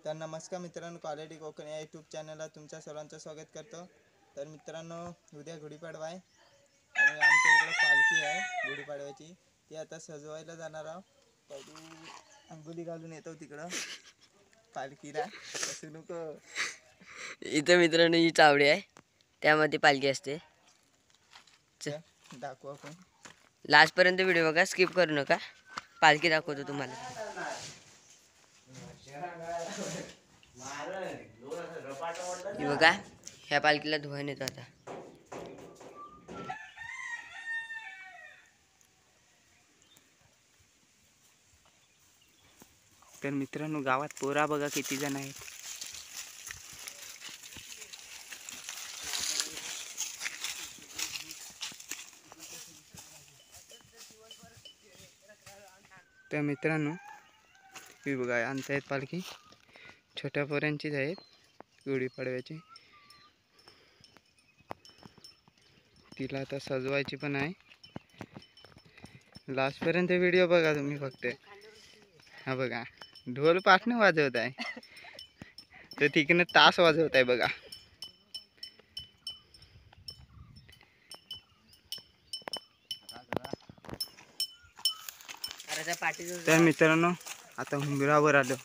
तर नमस्कार मित्रांनो, क्वालिटी कोकण या यूट्यूब चॅनलला तुमच्या सर्वांचं स्वागत करतो। तर मित्रांनो, उद्या गुढीपाडवा आहे आणि आमच्या इकडे पालखी आहे गुढीपाडव्याची। ती आता सजवायला जाणार आहोत। पहिली अंगुली घालून येतो तिकडं पालखीला। असं नको इथं मित्रांनो ही चावडी आहे, त्यामध्ये पालखी असते। दाखवू आपण, लास्ट पर्यंत व्हिडिओ बघा, स्किप करू नका। पालखी दाखवतो तुम्हाला। ही बघा, ह्या पालखीला धुवायला येतो आता। तर मित्रांनो, गावात पोरा बघा किती जण आहेत। तर मित्रांनो, ही बघा आणतायत पालखी, छोट्या पोरांचीच आहेत गुढीपाडव्याची। तिला आता सजवायची पण आहे। लास्ट पर्यंत व्हिडिओ बघा तुम्ही फक्त। हा बघा, ढोल पाठणे वाजवत आहे, तर तिकडनं तास वाजवत आहे बघा। तर मित्रांनो, आता हुंबरावर आलो।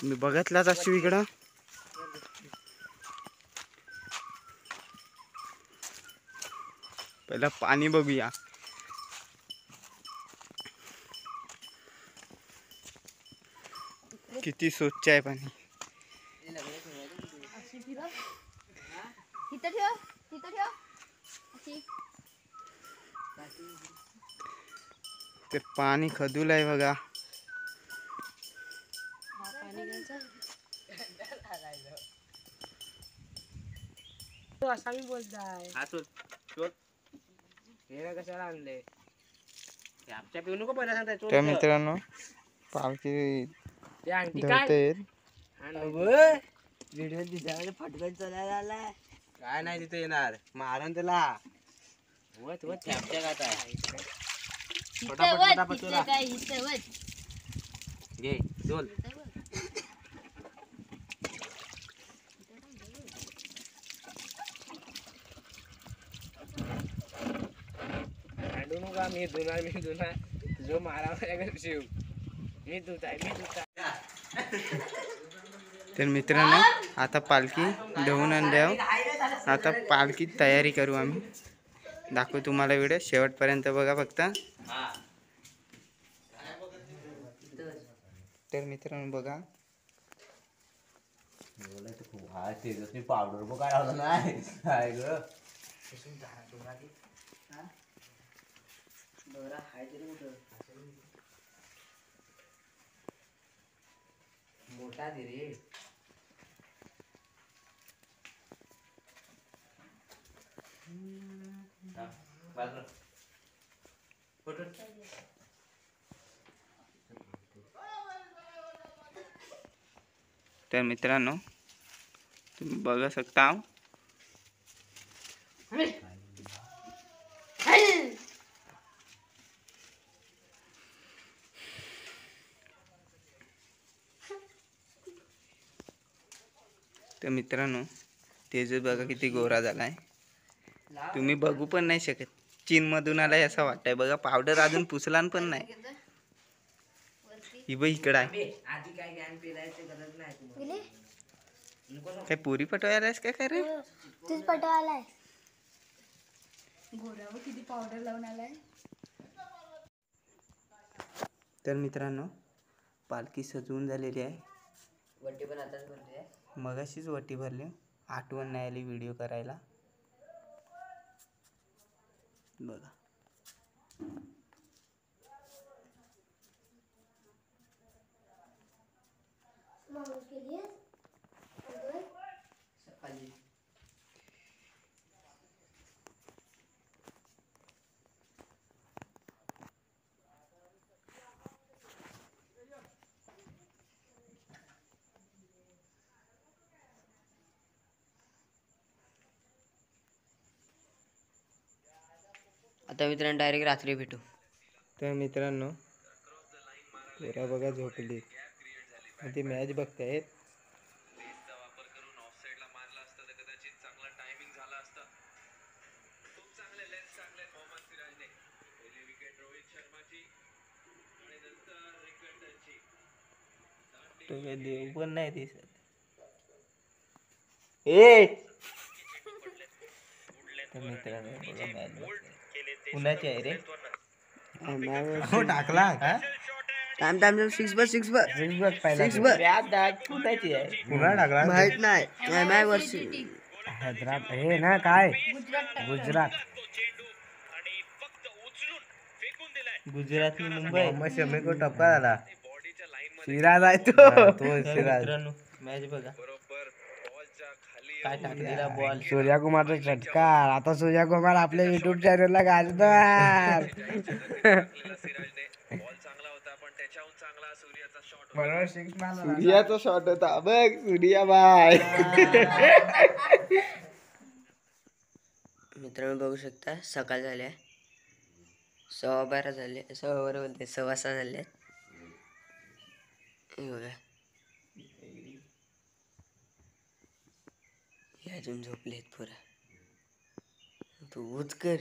तुम्ही बघितलाच अशी इकडं पहिला पाणी बघूया। किती स्वच्छ आहे पाणी। ते पाणी खदूल आहे बघा। असा मी बोलताय, हे कशाला आणले? आमच्या पिऊ नको पहिला सांगताय। तर मित्रांनो, पालखी धरते व्हिडिओ दिसायला फटकन चालायला आलाय। काय नाही तिथे येणार, मारण त्याला। वत वत थॅपच्या गात आहे। फटाफट घे चल। मी धुणार जो मारा शिव, मी धुत आहे। तर मित्रांनो, आता पालखी धुवून आणल्यावर आता पालखी तयारी करू आम्ही। दाखवू तुम्हाला व्हिडिओ शेवटपर्यंत बघा फक्त। तर मित्रांनो बघा, पावडर बघ काय नाही काय ग मोठा दे रे। तर मित्रांनो, तुम्ही बघू शकता तर मित्रांनो, तेज बघा किती गोरा झालाय। तुम्ही बघू पण नाही शकत, चीन मधून आलाय असं वाटतंय बघा। पावडर अजून पुसला पण नाही। ही बघ इकडं आहे। काय पुरी पटवायलायस काय रे? तूच पटवायलाय, गोऱ्यावर किती पावडर लावून आलाय। तर मित्रांनो, पालखी सजवून झालेली आहे। वट्टी पण आताच भरली आहे, मगाशीच वट्टी भरली, आठवण नाही आली व्हिडिओ करायला बघा। आता मित्रांनो डायरेक्ट रात्री भेटू। तर मित्रांनो, पोरा बघा झोपली ती मॅच बघतायत. तो काय देव पण नाही दिसत. ए तर मित्रांनो बघा मॅच बघताय. कुणाची आहे रे? हो टाकला टाइम टाइम सिक्स बस बघ पहिला कुणाची आहे? पुन्हा टाकला माहित नाही एम आय वर्षी हैदराबाद हे ना काय गुजरात गुजरात मुंबई. मोहम्मद शमी को टप्पा झाला. सिराज आहे तो सिराज. मित्रांनो मॅच बघा काय टाकलेला बॉल. सूर्यकुमारचा षटकार. आता सूर्यकुमार आपल्या युट्यूब चॅनलला गाजणार. बरोबर सिक्स मारला. सूर्याचा शॉट होता बघ. सूर्या बाय. मित्रांनो बघू शकता सकाळ झाल्या 12:15 झाले 6:15 झाले. हे बघा हे अजून झोपलेत पुरा. तू उच कर.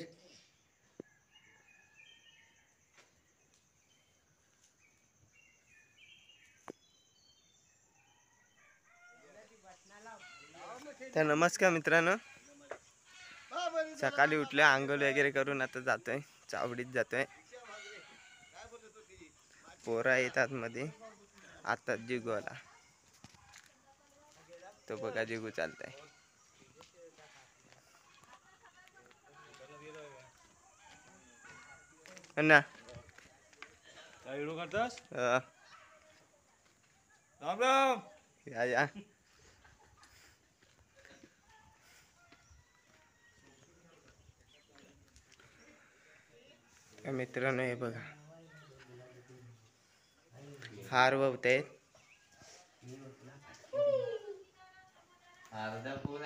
तर नमस्कार मित्रांनो, सकाळी उठले आंघोळ वगैरे करून आता जातोय चावडीत जातोय. पोरा येतात मध्ये. आता जिगू आला. तो बघा जिगू चालताय. ना या मित्रांनो हे बघा हार वावतायत. अर्धा पूल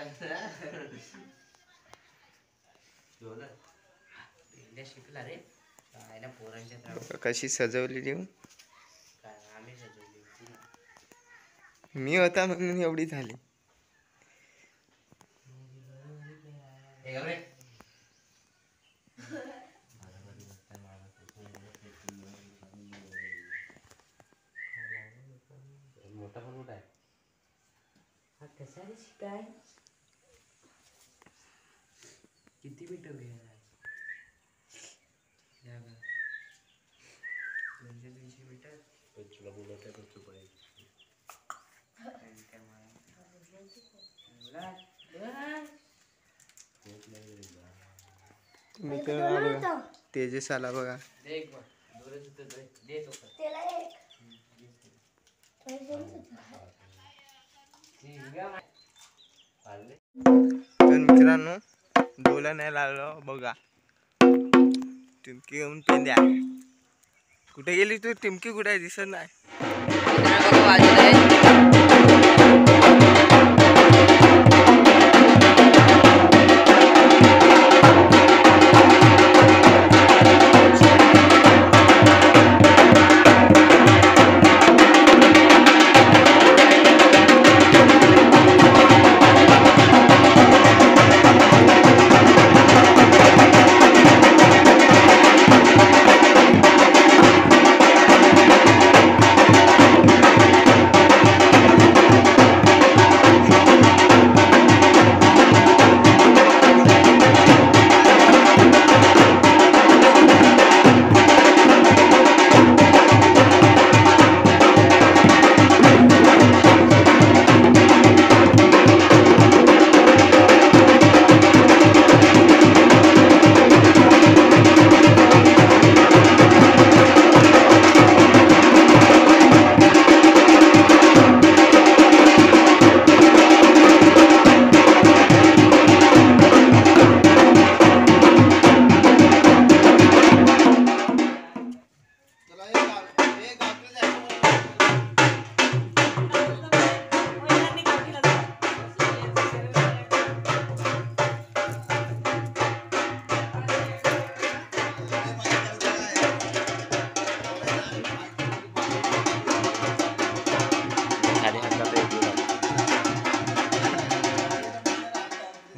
शिकला रे पोरांच्या बघा कशी सजवली देऊ. आम्ही सजवली. मी होता म्हणून एवढी झाली. मोठा पण कुठं आहे? कसा रे शिकाय किती मिनिटं घ्यायला 200 मीटर. मित्रांनो बघा तेजस आला बघा. तर मित्रांनो डोला नाही लागलो बघा. टिमकी घेऊन पेंद्या. कुठे गेली तू? टिमकी कुठे आहे? दिसत नाही.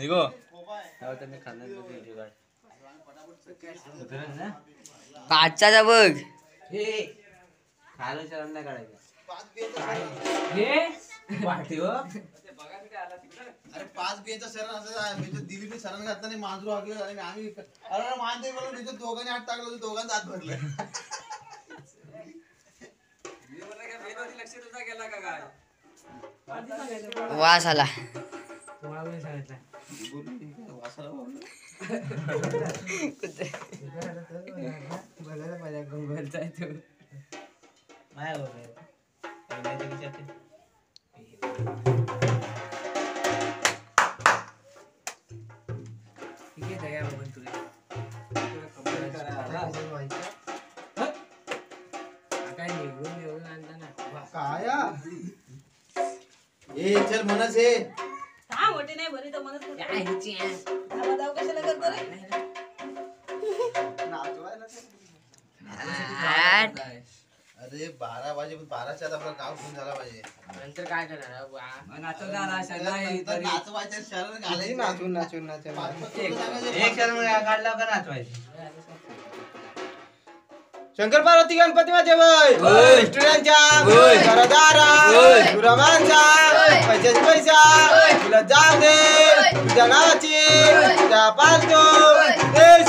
मी खाणार पाचचा बघ. खायला शरम नाही काढायचं. अरे 5 बियाचा सर असं आहे. मी तर दिलीप सरांना घातला मांजरू हाकले आणि आम्ही अरे मानते बोलून मी तर दोघांनी हात टाकलं होतं, दोघांचं हात भरलं. वास आला. काय ए चल म्हणच हे अरे 12 वाजे 12च्या आत आपला गाव घेऊन झाला पाहिजे. नंतर काय करणार नंतर नाचवायचं शरण घालायचं. नाचून पाच एक शरण काढला का नाचवायचं. शंकर पार्वती गणपती माझे स्टुडंटच्या घरदारा गुरमांचा पैशाची पैसा तुला जाऊ दे तुझ्या नावाची तुझ्या पालतो देश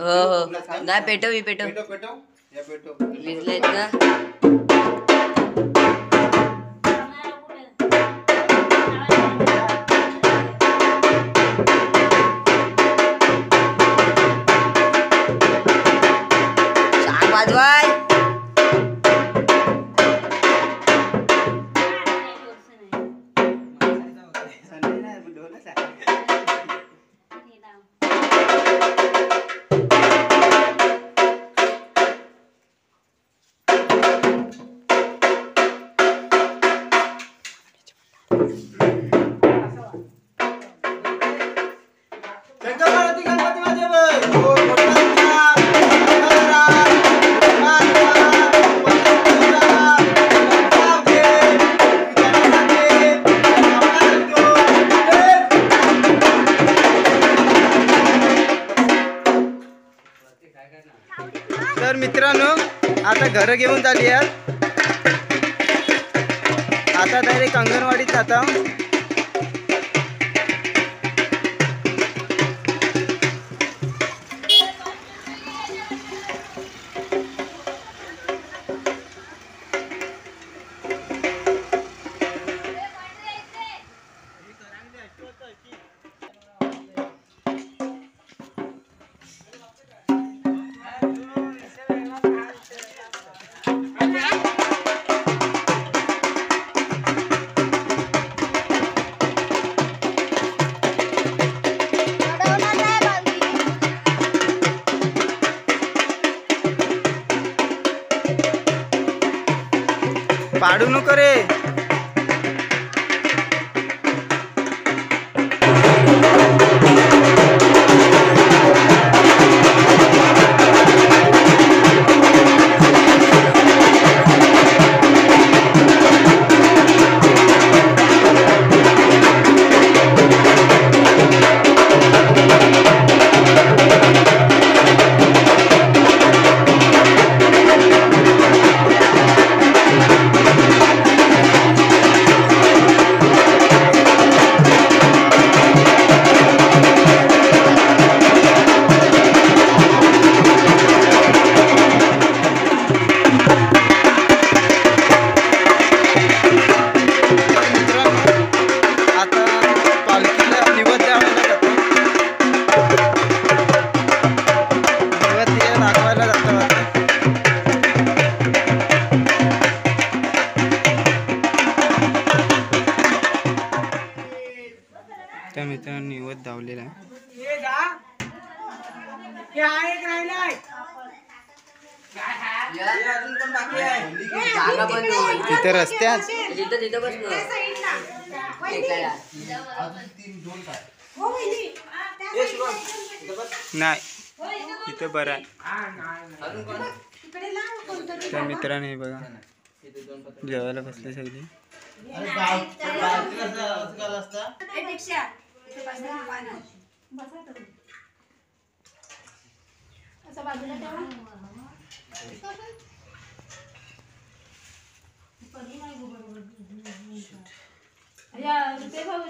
हो हो नाही पेटव या पेटो विजलेत का. सांग वाजवाय. शंकर पार्वती गणपती माझे तर मित्रांनो आता घर घेऊन झाली आहेत. आता डायरेक्ट अंगणवाडीत जाता. पाडू नको रे. त्या मित्रांनो निवद धावलेला आहे. तिथे रस्त्यात नाही तिथं बरं आहे. त्या मित्राने हे बघा जेवायला बसले सगळे.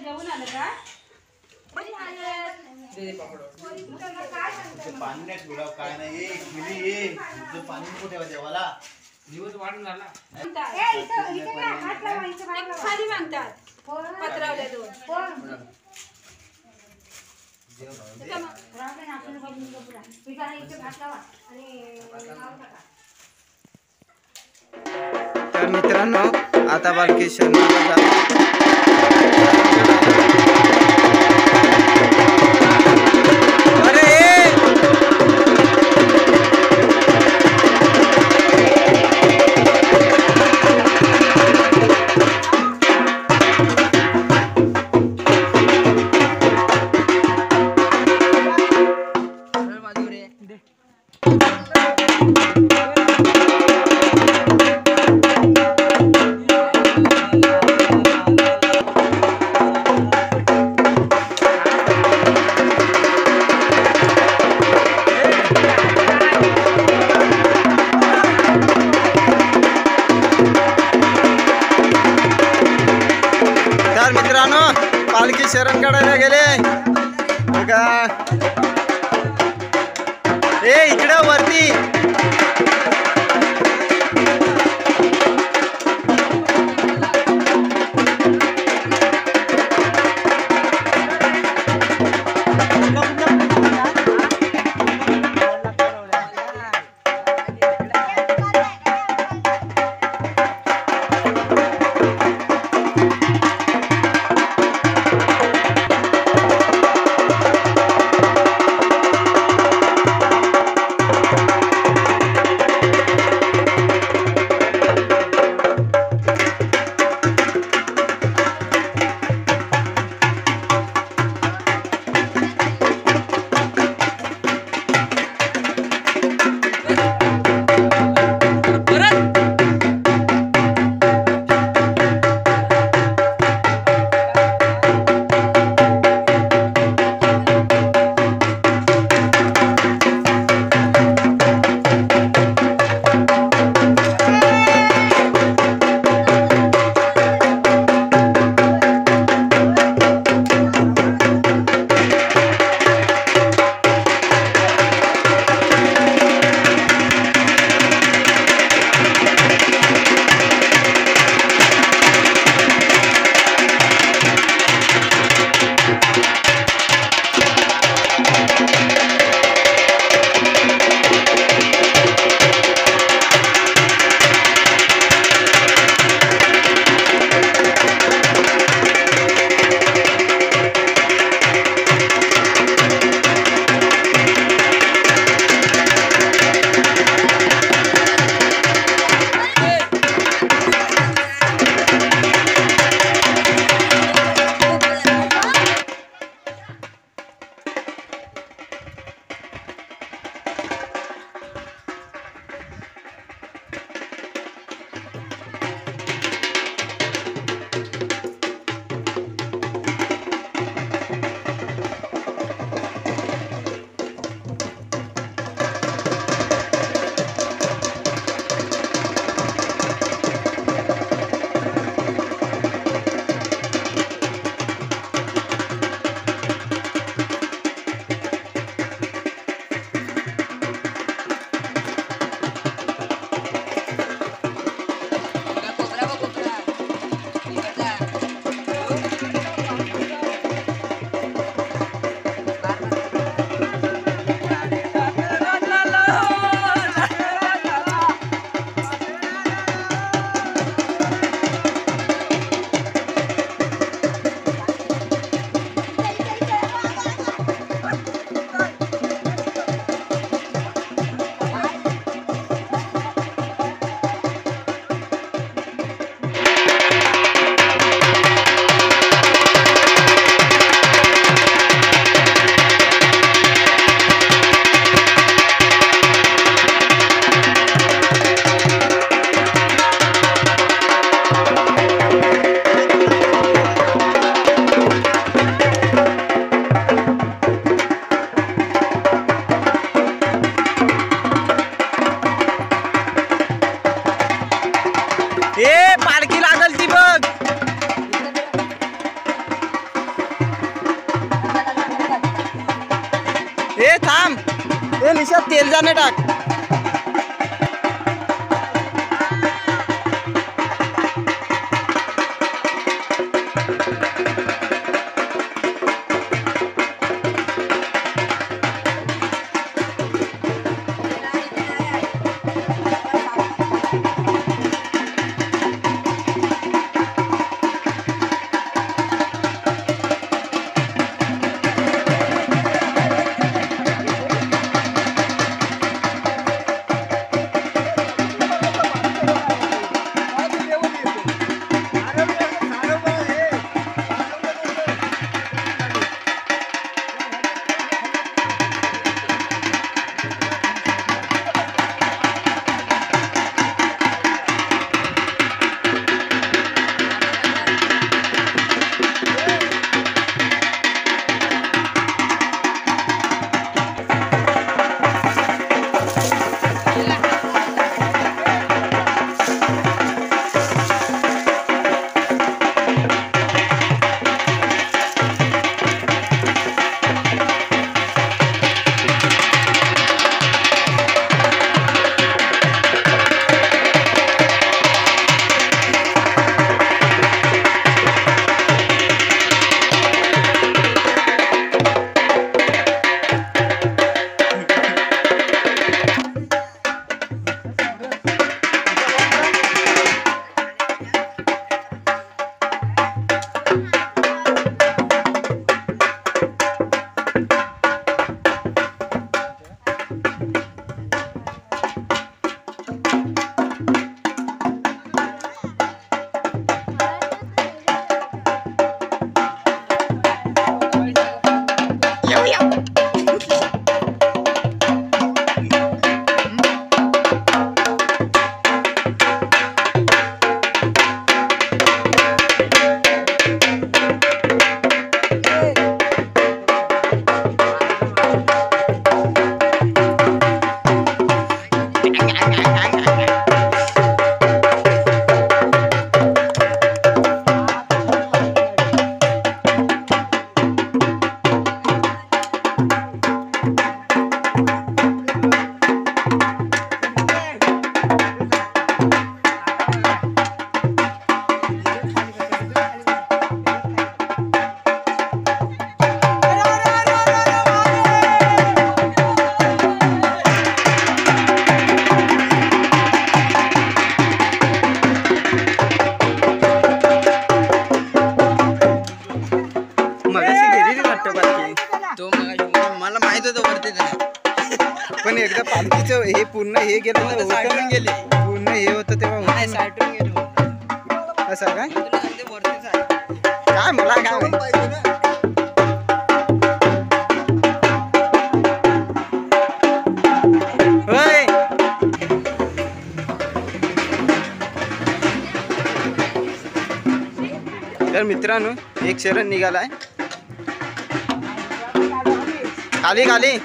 जेवून आलं का? पाणी नाही ठेवलं काय नाही पाणी नको ठेवा देवाला. दिवस वाढून झाला. खाली मागतात पत्रावल्या दोन. तर मित्रांनो आता बालकेश्वर पालखी शरण काढायला गेले बघा. ए इकडं वरती थांब ए निशा तेल जाणे टाक. मला माहित होतं वरती पण एकदा पालखीचं हे पूर्ण हे गेलं तर होतं गेले पूर्ण हे होतं तेव्हा होतं ना. साठून गेलो असं काय तुला सांगते वरतीच आहे. काय मला काय माहित? होय. तर मित्रांनो एक शरण निघालाय खाली खाली.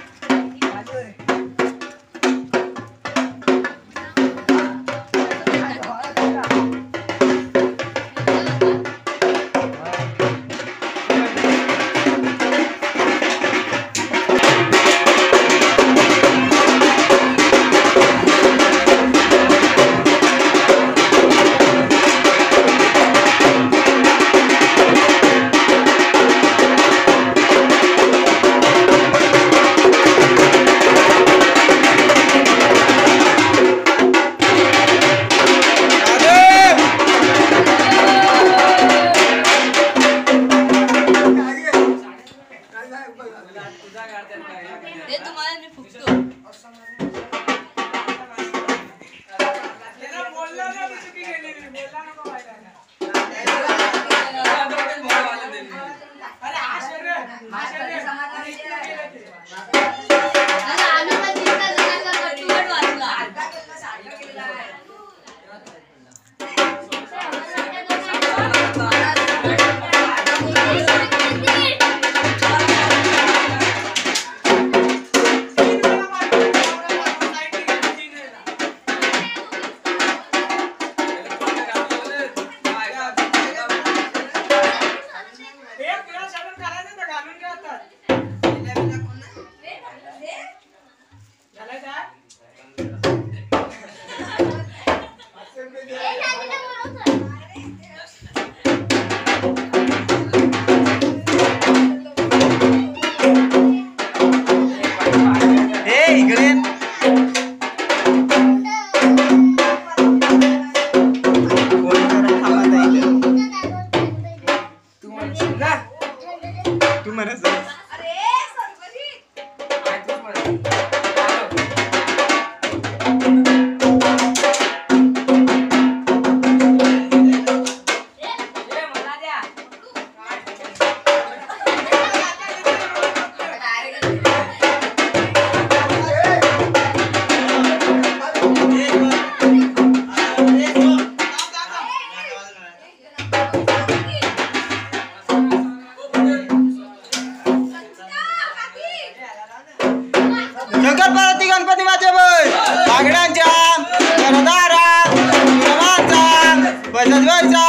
ए इकडे फोन करा थांबा ताई. तू म्हणत होतीस. शंकर पार्वती गणपती माझे बोल बागड्यांच्या घरदारा गुरवांचा बसवायचा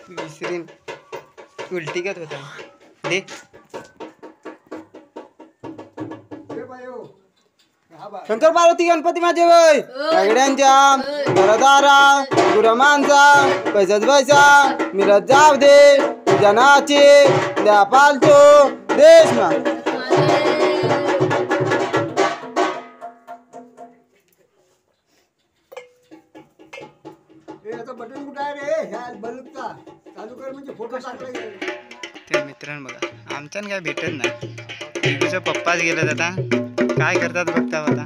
विसरीन उलटी करत होता दे शंकर पार्वती गणपती माझे वय सगळ्यांच्या घरदारा गुरमांचा पैसाच पैसा मिरत जाव दे जनाचे द्या पालतो देश ना ते मित्रांनो बघा आमच्यान काय भेटत नाही तिघूचा पप्पाच गेला आता काय करतात बघता आता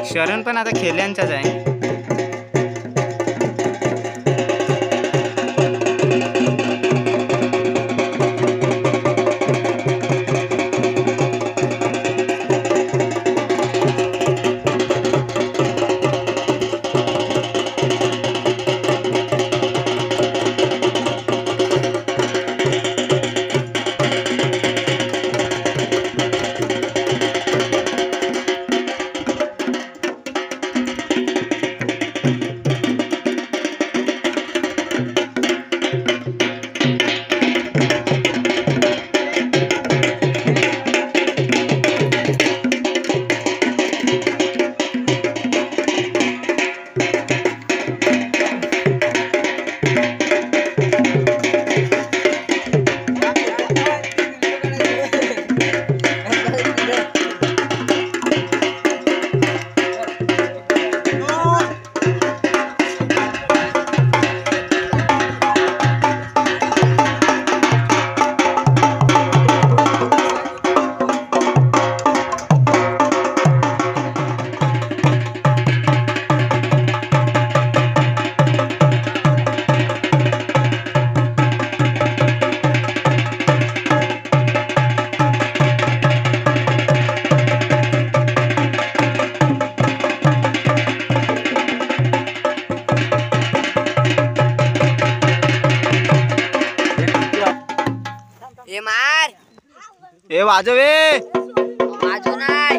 शरण पण आता खेळल्यांचाच आहे ए वाजवे वाजव नाही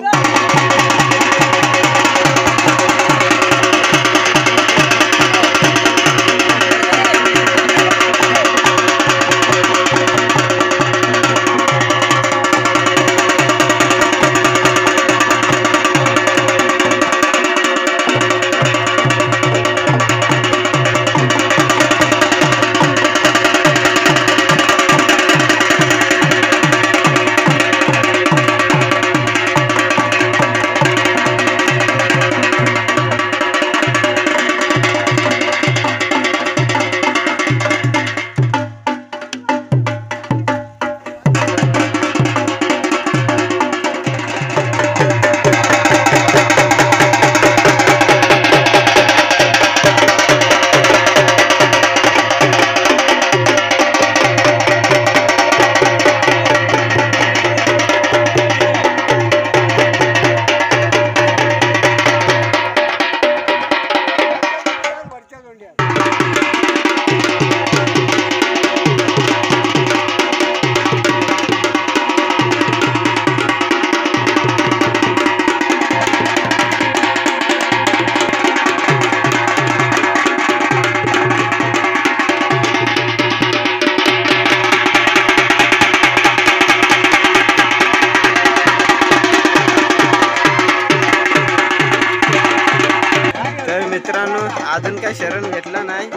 मित्रांनो अजून काय शरण भेटला नाही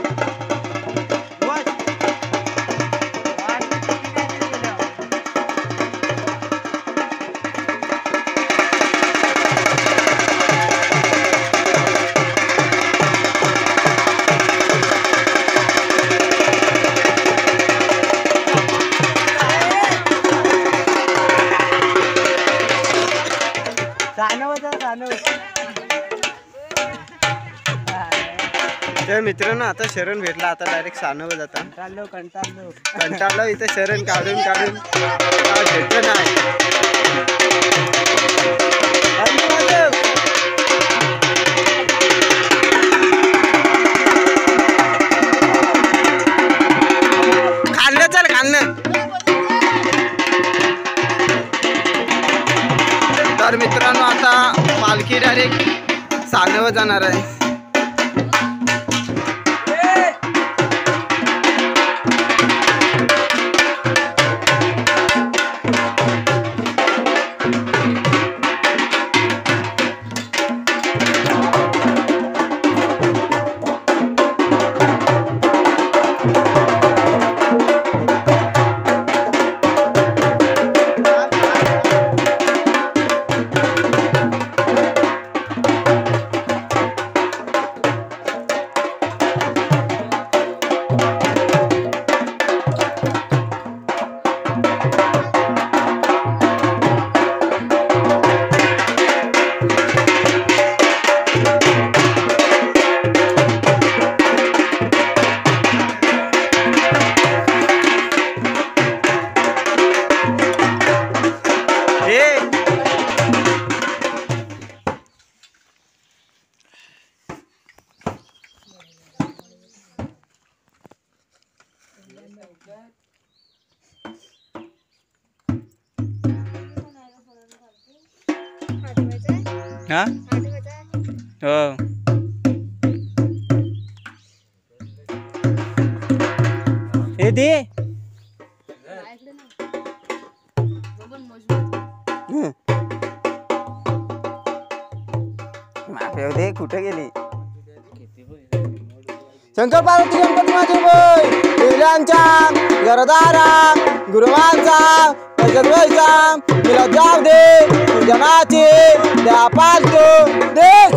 तर मित्रांनो आता शरण भेटला आता डायरेक्ट सानव जाता कंटाळलो इथे शरण काढून काढून भेटलं नाही खाल्लं चल खाल्लं तर मित्रांनो आता पालखी डायरेक्ट सानेवर जाणार आहे. हा हो हे दे माफेव दे कुठे गेली शंकर पार्वती गणपती माझे बोय देवल्यांच्या घरदारा गुरुवांचा पैसा मिला जाव दे जनाचे द्या पाचतो देख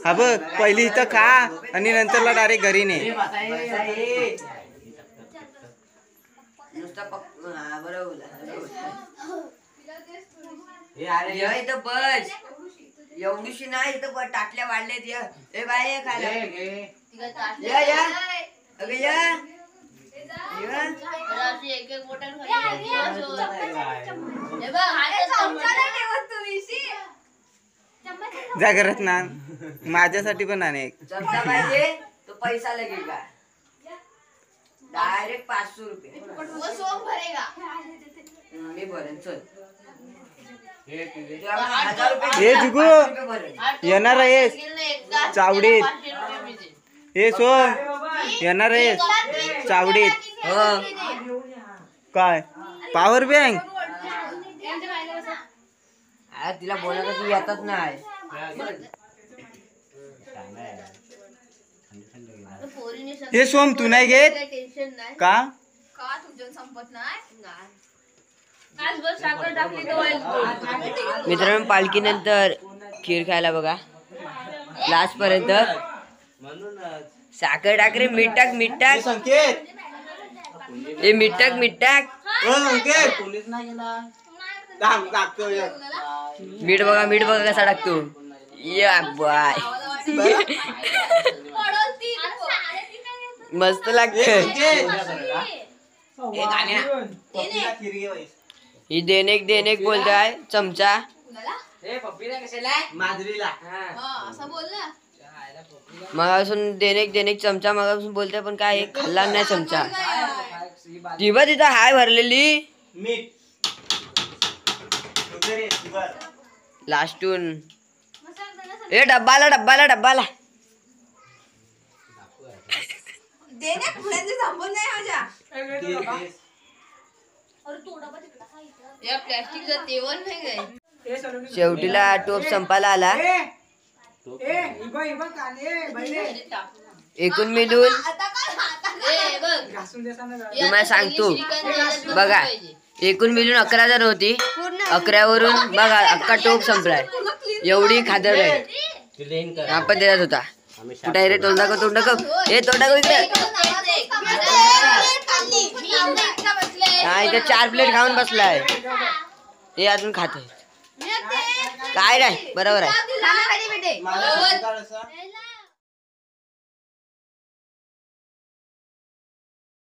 हा बघ पहिली इथं खा आणि नंतरला डायरेक्ट घरी ने बस एवढीशी नाही इथं टाकल्या वाढल्यात या ए बाय खायला या या अगं या जा करत ना माझ्यासाठी पण अनेक चमचा पाहिजे तो पैसा लगेल का डायरेक्ट 500 रुपये मी भरेन चल हे जुगू येणार आहेस चावडीत हे सोम येणार आहेस चावडीत काय पॉवर बँक तिला बोलायला तू येतच नाही हे सोम तू नाही घेत का मित्रांनो पालखी नंतर खीर खायला बघा लास्ट पर्यंत साखर टाक रे मीठ टाक मीठ टाक संकेत हे मीठ टाक मीठ टाक संकेत मीठ बघा कसा टाकतो या बाय मस्त लागते ही देनेक बोलताय चमचा मगापासून देनेक चमचा मगापासून बोलताय पण काय खाल्ला नाही चमचा दिवा तिथं हाय भरलेली लास्टून ए डब्बाला शेवटीला टोप संपायला आला एकूण मिळून तुम्हाला सांगतो बघा एकूण मिळून 11,000 होती 11वरून बघा अख्खा टोप संपलाय एवढी खादर आहे आपण देत होता कुठे रे तोंड दाखव हे तोंड दाखव इथे 4 प्लेट खाऊन बसलाय हे अजून खात काय नाही बरोबर आहे